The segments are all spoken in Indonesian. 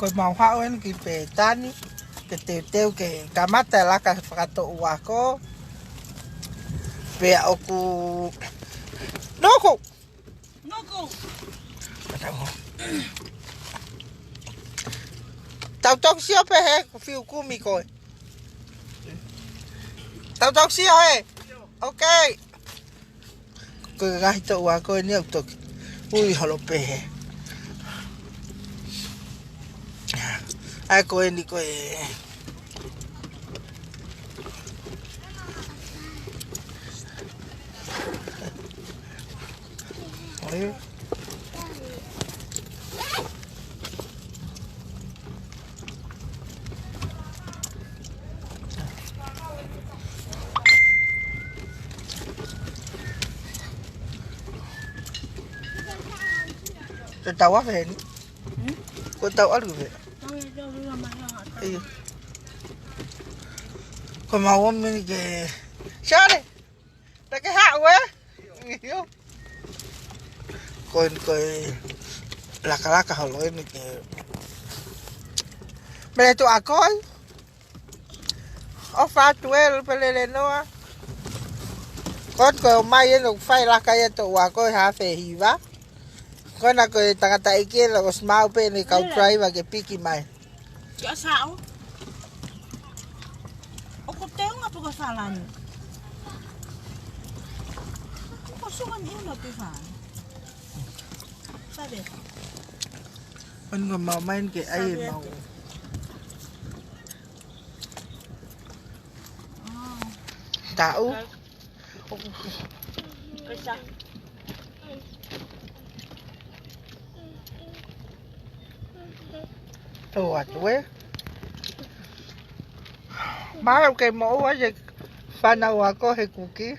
Ko mau hauen ki petani ke teu ke kamata la ka whakato uako. Pea oku Noko! Noko! Tau tau sio pe he fiu kumi koe. Tau sio he. Okay. Ko gahi to uako ni au toki. Ui holo pe he. Ai koe ni koe. Oi. Te tau a ve ni. Ko tau alu ve. Iya. Ko mau mi ke. Share. Ta ke ha we. Iyo. Ko laka holo ni ke. Mele tu akoi. O fa tuel pelele noa. Kon ko mai no fai laka ya to akoi ha fe hiva. Kona ko tangata iki lo smau pe ni kau try wa ke piki mai. Ya sao? O ko teo nga po kasalan. Ko suman iyo na pihan. Sabi. Ano mau main ke ai mau. Tahu? Kesa. Tuh we. Mau ke mau aja fana wako he kuki.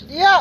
Ya.